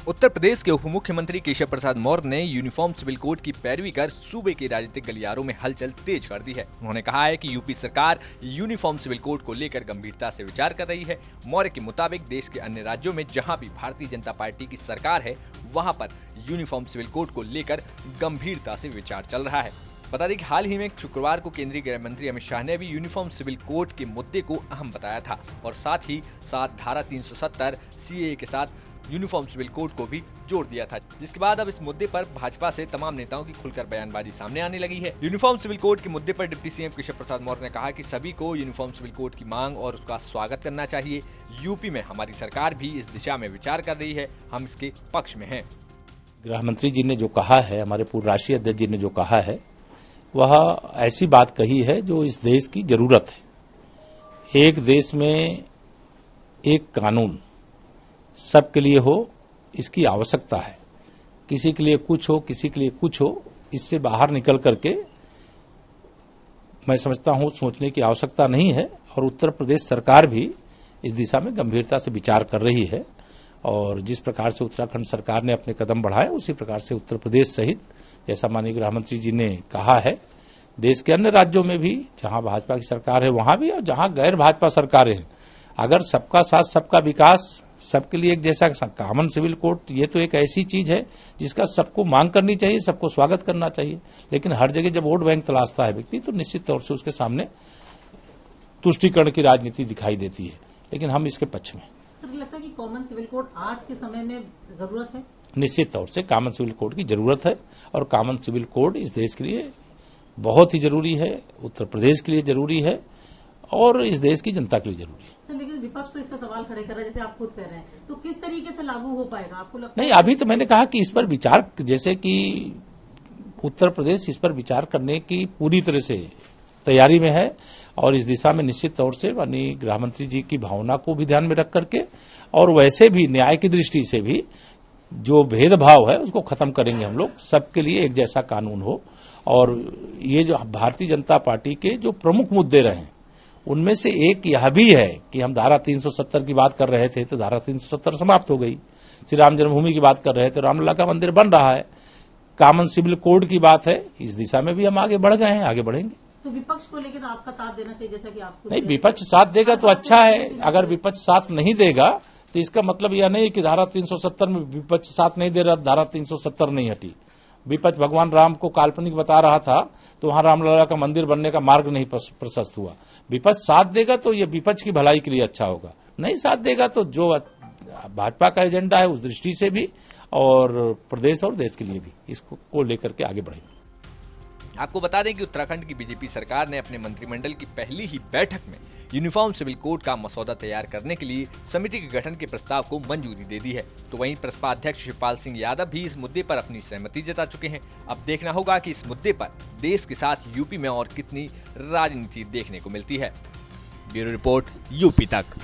उत्तर प्रदेश के उप मुख्यमंत्री केशव प्रसाद मौर्य ने यूनिफॉर्म सिविल कोड की पैरवी कर सूबे के राजनीतिक गलियारों में हलचल तेज कर दी है। उन्होंने कहा है कि यूपी सरकार यूनिफॉर्म सिविल कोड को लेकर गंभीरता से विचार कर रही है। मौर्य के मुताबिक देश के अन्य राज्यों में जहां भी भारतीय जनता पार्टी की सरकार है, वहां पर यूनिफॉर्म सिविल कोड को लेकर गंभीरता से विचार चल रहा है। बता दें कि हाल ही में शुक्रवार को केंद्रीय गृह मंत्री अमित शाह ने भी यूनिफॉर्म सिविल कोड के मुद्दे को अहम बताया था और साथ ही साथ धारा 370 सीएए के साथ यूनिफॉर्म सिविल कोड को भी जोड़ दिया था, जिसके बाद अब इस मुद्दे पर भाजपा से तमाम नेताओं की खुलकर बयानबाजी सामने आने लगी है। यूनिफॉर्म सिविल कोड के मुद्दे पर डिप्टी सीएम केशव प्रसाद मौर्य ने कहा कि सभी को यूनिफॉर्म सिविल कोड की मांग और उसका स्वागत करना चाहिए। यूपी में हमारी सरकार भी इस दिशा में विचार कर रही है, हम इसके पक्ष में हैं। गृह मंत्री जी ने जो कहा है, हमारे पूर्व राष्ट्रीय अध्यक्ष जी ने जो कहा है, वह ऐसी बात कही है जो इस देश की जरूरत है। एक देश में एक कानून सबके लिए हो, इसकी आवश्यकता है। किसी के लिए कुछ हो, किसी के लिए कुछ हो, इससे बाहर निकल करके मैं समझता हूं सोचने की आवश्यकता नहीं है। और उत्तर प्रदेश सरकार भी इस दिशा में गंभीरता से विचार कर रही है और जिस प्रकार से उत्तराखंड सरकार ने अपने कदम बढ़ाए, उसी प्रकार से उत्तर प्रदेश सहित, जैसा माननीय गृह मंत्री जी ने कहा है, देश के अन्य राज्यों में भी जहां भाजपा की सरकार है वहां भी और जहां गैर भाजपा सरकारें हैं, अगर सबका साथ सबका विकास, सबके लिए एक जैसा कॉमन सिविल कोड, ये तो एक ऐसी चीज है जिसका सबको मांग करनी चाहिए, सबको स्वागत करना चाहिए। लेकिन हर जगह जब वोट बैंक तलाशता है व्यक्ति, तो निश्चित तौर से उसके सामने तुष्टीकरण की राजनीति दिखाई देती है। लेकिन हम इसके पक्ष में। सर, लगता है कि कॉमन सिविल कोड आज के समय में जरूरत है? निश्चित तौर से कॉमन सिविल कोड की जरूरत है और कॉमन सिविल कोड इस देश के लिए बहुत ही जरूरी है, उत्तर प्रदेश के लिए जरूरी है और इस देश की जनता के लिए जरूरी है। सर, लेकिन विपक्ष तो इसका सवाल खड़े कर रहा है, जैसे आप खुद कह रहे हैं, तो किस तरीके से लागू हो पाएगा आपको लगता है? नहीं, अभी तो मैंने कहा कि इस पर विचार, जैसे कि उत्तर प्रदेश इस पर विचार करने की पूरी तरह से तैयारी में है और इस दिशा में निश्चित तौर से माननीय गृह मंत्री जी की भावना को भी ध्यान में रख करके और वैसे भी न्याय की दृष्टि से भी जो भेदभाव है उसको खत्म करेंगे हम लोग। सबके लिए एक जैसा कानून हो और ये जो भारतीय जनता पार्टी के जो प्रमुख मुद्दे रहे, उनमें से एक यह भी है कि हम धारा 370 की बात कर रहे थे तो धारा 370 समाप्त हो गई। श्री राम जन्मभूमि की बात कर रहे थे, रामलला का मंदिर बन रहा है। कॉमन सिविल कोड की बात है, इस दिशा में भी हम आगे बढ़ गए हैं, आगे बढ़ेंगे। तो विपक्ष को लेकर आपका साथ देना चाहिए, जैसा कि आपको नहीं, विपक्ष साथ देगा तो अच्छा है। अगर विपक्ष साथ नहीं देगा तो इसका मतलब यह नहीं कि धारा 370 में विपक्ष साथ नहीं दे रहा, धारा 370 नहीं हटी। विपक्ष भगवान राम को काल्पनिक बता रहा था तो वहां रामलला का मंदिर बनने का मार्ग नहीं प्रशस्त हुआ। विपक्ष साथ देगा तो ये विपक्ष की भलाई के लिए अच्छा होगा, नहीं साथ देगा तो जो भाजपा का एजेंडा है उस दृष्टि से भी और प्रदेश और देश के लिए भी इसको लेकर के आगे बढ़ेंगे। आपको बता दें कि उत्तराखंड की बीजेपी सरकार ने अपने मंत्रिमंडल की पहली ही बैठक में यूनिफॉर्म सिविल कोड का मसौदा तैयार करने के लिए समिति के गठन के प्रस्ताव को मंजूरी दे दी है। तो वहीं प्रसपा अध्यक्ष शिवपाल सिंह यादव भी इस मुद्दे पर अपनी सहमति जता चुके हैं। अब देखना होगा कि इस मुद्दे पर देश के साथ यूपी में और कितनी राजनीति देखने को मिलती है। ब्यूरो रिपोर्ट, यूपी तक।